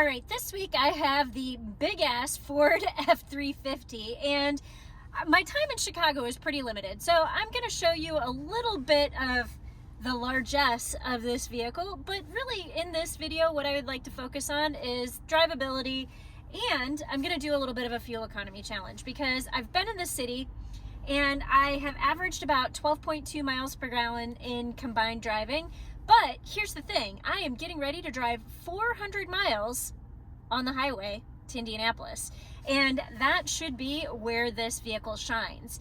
All right, this week I have the big-ass Ford F-350, and my time in Chicago is pretty limited, so I'm going to show you a little bit of the largesse of this vehicle, but really in this video what I would like to focus on is drivability, and I'm going to do a little bit of a fuel economy challenge because I've been in the city and I have averaged about 12.2 miles per gallon in combined driving. But here's the thing, I am getting ready to drive 400 miles on the highway to Indianapolis, and that should be where this vehicle shines.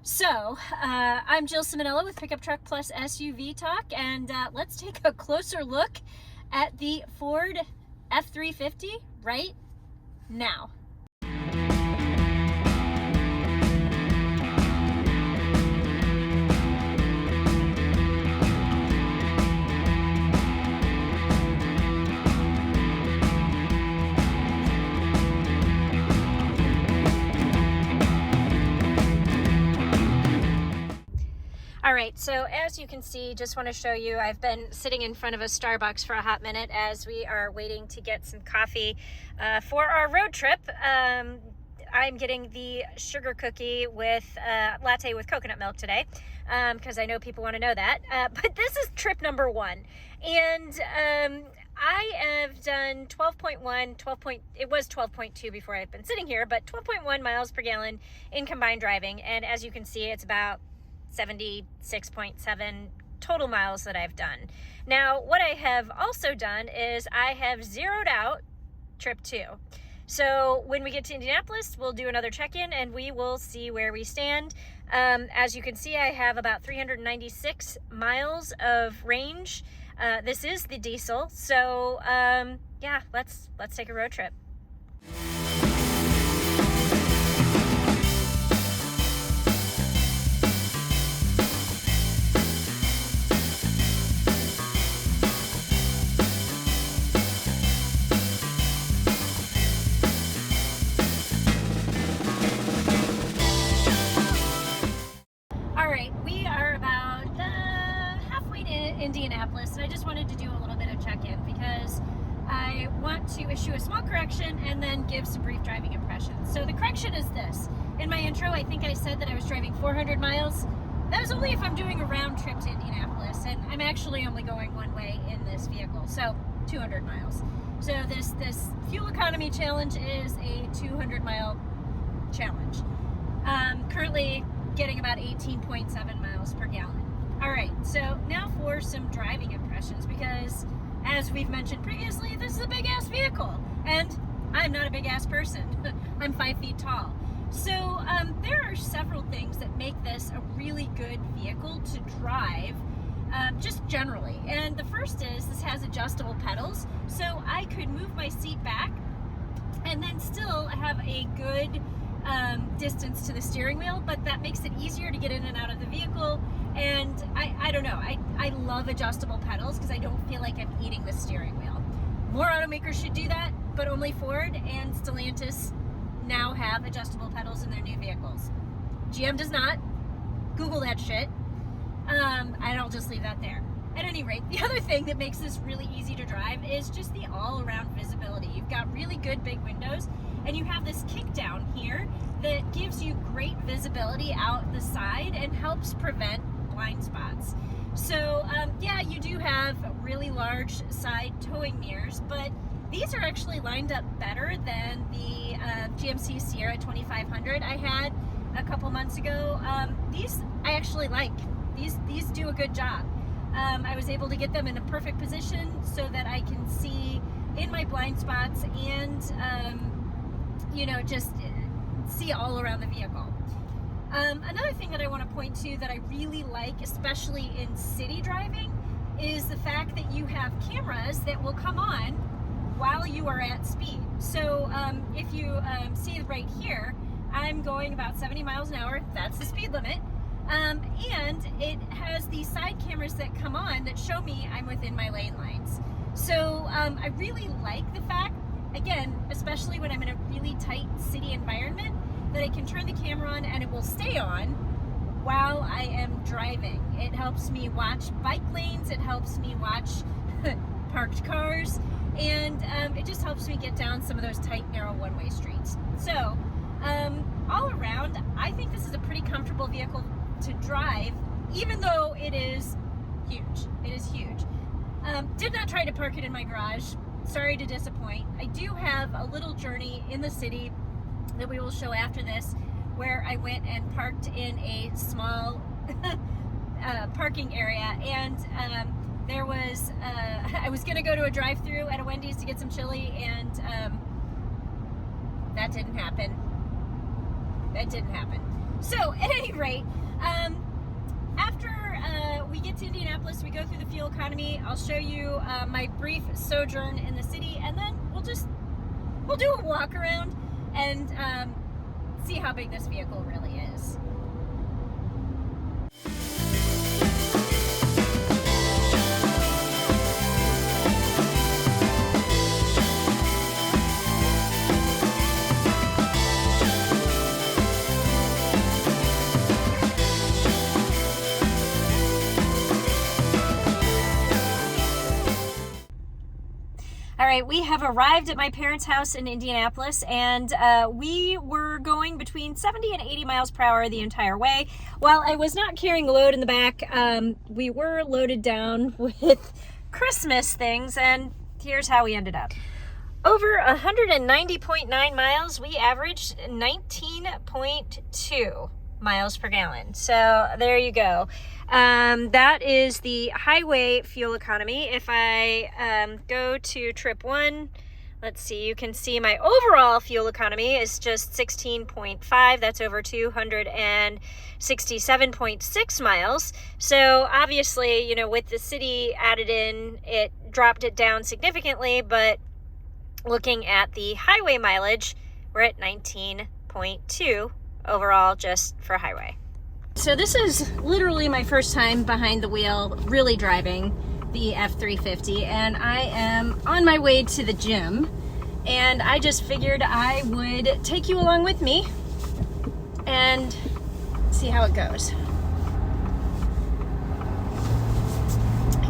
So I'm Jill Ciminillo with Pickup Truck Plus SUV Talk, and let's take a closer look at the Ford F-350 right now. All right, so as you can see, just want to show you, I've been sitting in front of a Starbucks for a hot minute as we are waiting to get some coffee for our road trip. I'm getting the sugar cookie with latte with coconut milk today because I know people want to know that. But this is trip number one. And I have done 12.1, it was 12.2 before I've been sitting here, but 12.1 miles per gallon in combined driving. And as you can see, it's about 76.7 total miles that I've done. Now, what I have also done is I have zeroed out trip 2. So when we get to Indianapolis, we'll do another check-in and we will see where we stand. As you can see, I have about 396 miles of range. This is the diesel. So yeah, let's take a road trip. Indianapolis, and I just wanted to do a little bit of check-in because I want to issue a small correction and then give some brief driving impressions. So the correction is this. In my intro, I think I said that I was driving 400 miles. That was only if I'm doing a round trip to Indianapolis, and I'm actually only going one way in this vehicle, so 200 miles. So this fuel economy challenge is a 200-mile challenge. Currently getting about 18.7 miles per gallon. All right, so now for some driving impressions, because as we've mentioned previously, this is a big-ass vehicle, and I'm not a big-ass person. I'm 5 feet tall. So there are several things that make this a really good vehicle to drive, just generally. And the first is this has adjustable pedals, so I could move my seat back and then still have a good distance to the steering wheel, but that makes it easier to get in and out of the vehicle. And I don't know, I love adjustable pedals because I don't feel like I'm eating the steering wheel. More automakers should do that, but only Ford and Stellantis now have adjustable pedals in their new vehicles. GM does not. Google that shit. And I'll just leave that there. At any rate, the other thing that makes this really easy to drive is just the all-around visibility. You've got really good big windows, and you have this kick down here that gives you great visibility out the side and helps prevent blind spots. So yeah, you do have really large side towing mirrors, but these are actually lined up better than the GMC Sierra 2500 I had a couple months ago. These I actually like. These do a good job. I was able to get them in a perfect position so that I can see in my blind spots and you know, just see all around the vehicle. Another thing that I want to point to that I really like, especially in city driving, is the fact that you have cameras that will come on while you are at speed. So if you see right here, I'm going about 70 miles an hour. That's the speed limit. And it has these side cameras that come on that show me I'm within my lane lines. So I really like the fact, again, especially when I'm in a really tight city environment, that I can turn the camera on and it will stay on while I am driving. It helps me watch bike lanes, it helps me watch parked cars, and it just helps me get down some of those tight, narrow one-way streets. So all around, I think this is a pretty comfortable vehicle to drive, even though it is huge. It is huge. Did not try to park it in my garage. Sorry to disappoint. I do have a little journey in the city that we will show after this, where I went and parked in a small parking area, and there was I was gonna go to a drive-through at a Wendy's to get some chili, and that didn't happen. So at any rate, after we get to Indianapolis, we go through the fuel economy. I'll show you my brief sojourn in the city, and then we'll do a walk around and see how big this vehicle really is. All right, we have arrived at my parents' house in Indianapolis, and we were going between 70 and 80 miles per hour the entire way. While I was not carrying a load in the back, we were loaded down with Christmas things, and here's how we ended up. Over 190.9 miles, we averaged 19.2 miles per gallon. So there you go. That is the highway fuel economy. If I go to trip 1, let's see, you can see my overall fuel economy is just 16.5. That's over 267.6 miles. So obviously, you know, with the city added in, it dropped it down significantly, but looking at the highway mileage, we're at 19.2 overall just for highway. So this is literally my first time behind the wheel really driving the F-350, and I am on my way to the gym, and I just figured I would take you along with me and see how it goes.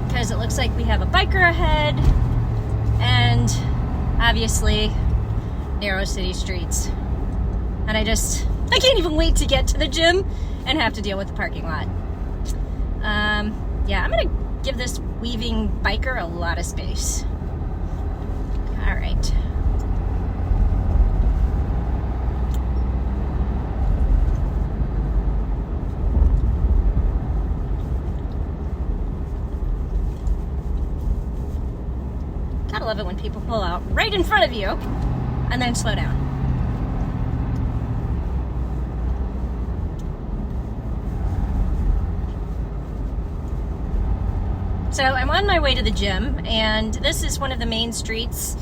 Because it looks like we have a biker ahead, and obviously narrow city streets. And I can't even wait to get to the gym and have to deal with the parking lot. Yeah, I'm gonna give this weaving biker a lot of space. All right. Gotta love it when people pull out right in front of you and then slow down. So I'm on my way to the gym, and this is one of the main streets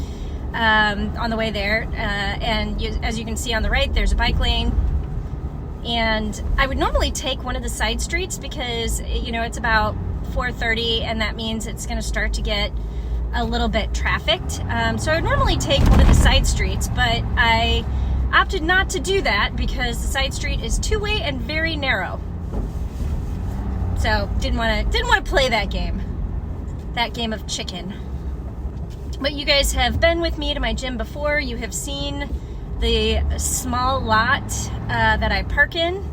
on the way there. As you can see on the right, there's a bike lane. And I would normally take one of the side streets because, you know, it's about 4:30, and that means it's going to start to get a little bit trafficked. So I would normally take one of the side streets, but I opted not to do that because the side street is two-way and very narrow. So didn't want to play that game of chicken. But you guys have been with me to my gym before. You have seen the small lot that I park in.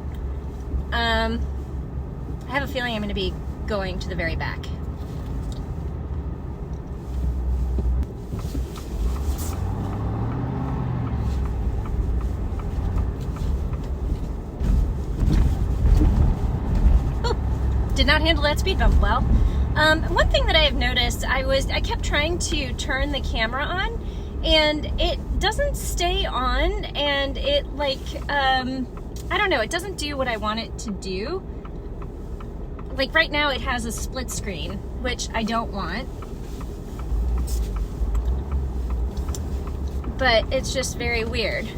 I have a feeling I'm going to be going to the very back. Did not handle that speed bump well. One thing that I have noticed, I kept trying to turn the camera on, and it doesn't stay on, and it I don't know, it doesn't do what I want it to do. Like right now it has a split screen, which I don't want. But it's just very weird.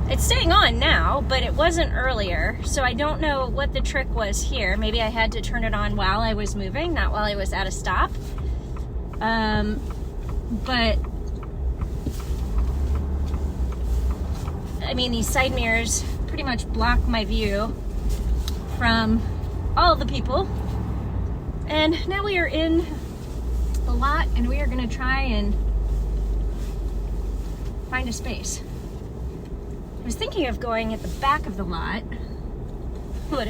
It's staying on now, but it wasn't earlier, so I don't know what the trick was here. Maybe I had to turn it on while I was moving, not while I was at a stop. But I mean, these side mirrors pretty much block my view from all the people And now we are in the lot and we are gonna try and find a space. I was thinking of going at the back of the lot, but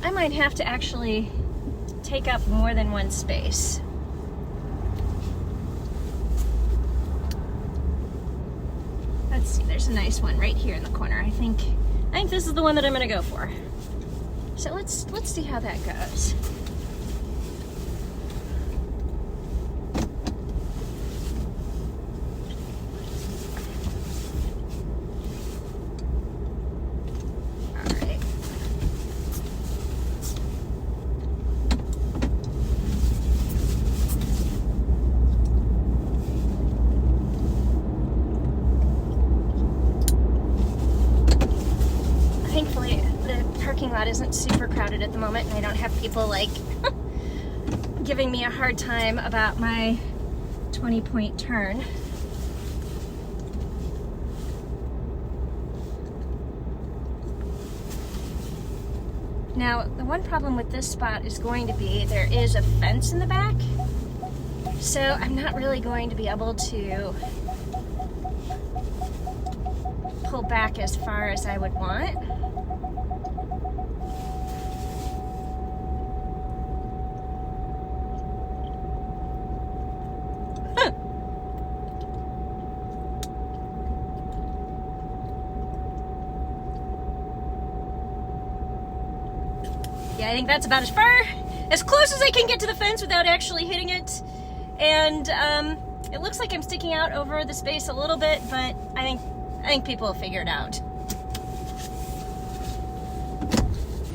I might have to actually take up more than one space. Let's see, there's a nice one right here in the corner. I think this is the one that I'm gonna go for. So let's see how that goes. Thankfully, the parking lot isn't super crowded at the moment, and I don't have people like giving me a hard time about my 20-point turn. Now, the one problem with this spot is going to be there is a fence in the back, so I'm not really going to be able to pull back as far as I would want. Yeah, I think that's about as close as I can get to the fence without actually hitting it. And it looks like I'm sticking out over the space a little bit, but I think people will figure it out.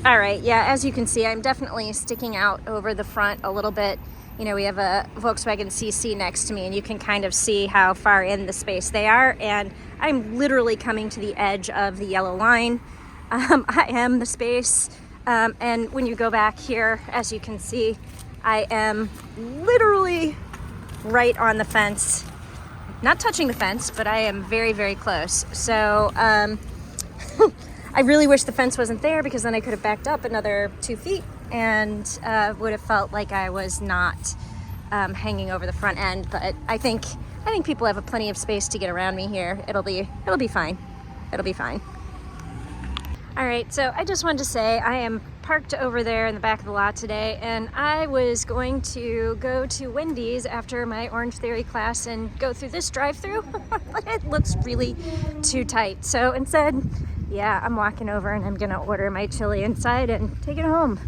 All right, yeah, as you can see, I'm definitely sticking out over the front a little bit. You know, we have a Volkswagen CC next to me, and you can kind of see how far in the space they are. And I'm literally coming to the edge of the yellow line. I am the space. And when you go back here, as you can see, I am literally right on the fence. Not touching the fence, but I am very, very close. So I really wish the fence wasn't there, because then I could have backed up another 2 feet and would have felt like I was not hanging over the front end. But I think people have plenty of space to get around me here. It'll be fine. It'll be fine. All right, so I just wanted to say I am parked over there in the back of the lot today, and I was going to go to Wendy's after my Orange Theory class and go through this drive-through, but it looks really too tight. So instead, yeah, I'm walking over and I'm gonna order my chili inside and take it home.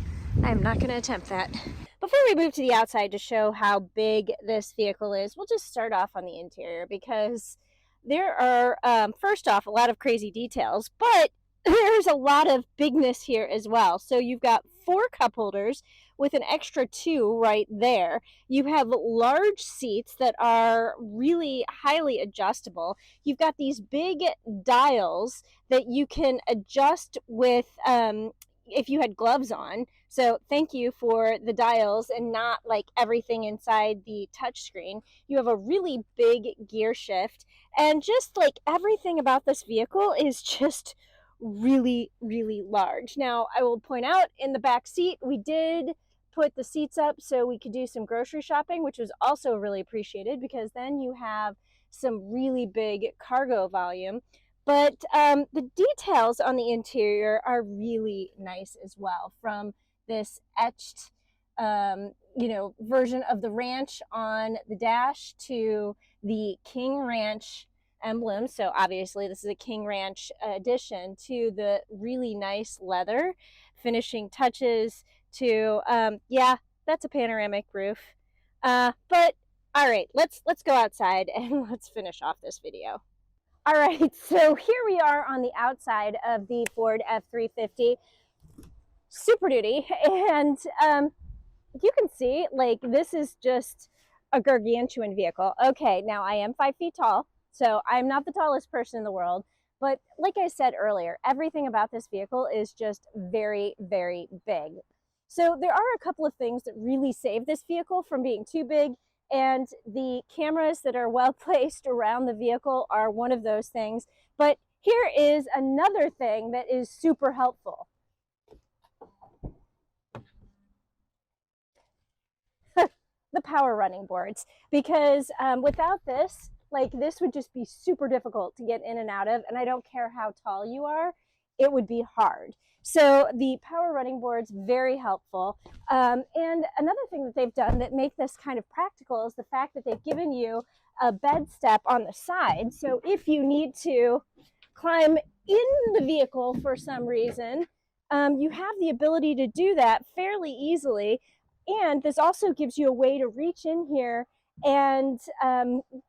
I'm not gonna attempt that. Before we move to the outside to show how big this vehicle is, we'll just start off on the interior, because there are, first off, a lot of crazy details, but there's a lot of bigness here as well. So you've got 4 cup holders with an extra 2 right there. You have large seats that are really highly adjustable. You've got these big dials that you can adjust with if you had gloves on. So thank you for the dials and not like everything inside the touchscreen. You have a really big gear shift, and just like everything about this vehicle is just really, really large. Now, I will point out, in the back seat, we did put the seats up so we could do some grocery shopping, which was also really appreciated, because then you have some really big cargo volume. But the details on the interior are really nice as well, from this etched version of the ranch on the dash to the King Ranch emblem. So obviously this is a King Ranch addition, to the really nice leather finishing touches, to yeah, that's a panoramic roof. But all right, let's go outside and let's finish off this video. All right, so here we are on the outside of the Ford F-350 Super Duty, and you can see, like, this is just a gargantuan vehicle. Okay, now I am 5 feet tall, so I'm not the tallest person in the world, but like I said earlier, everything about this vehicle is just very, very big. So there are a couple of things that really save this vehicle from being too big, and the cameras that are well placed around the vehicle are one of those things. But here is another thing that is super helpful. the power running boards, because without this, like, this would just be super difficult to get in and out of, and I don't care how tall you are, it would be hard. So the power running board's very helpful. And another thing that they've done that make this kind of practical is the fact that they've given you a bed step on the side. So if you need to climb in the vehicle for some reason, you have the ability to do that fairly easily. And this also gives you a way to reach in here and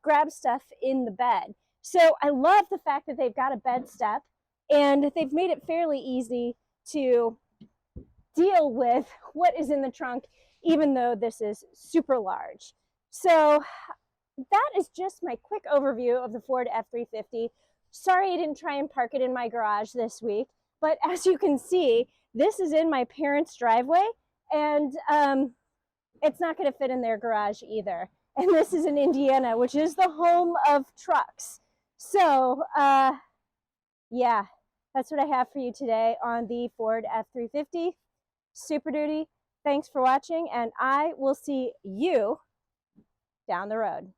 grab stuff in the bed. So I love the fact that they've got a bed step, and they've made it fairly easy to deal with what is in the trunk, even though this is super large. So that is just my quick overview of the Ford F-350. Sorry I didn't try and park it in my garage this week, but as you can see, this is in my parents' driveway, and it's not going to fit in their garage either. And this is in Indiana, which is the home of trucks. So yeah, that's what I have for you today on the Ford F-350 Super Duty. Thanks for watching, and I will see you down the road.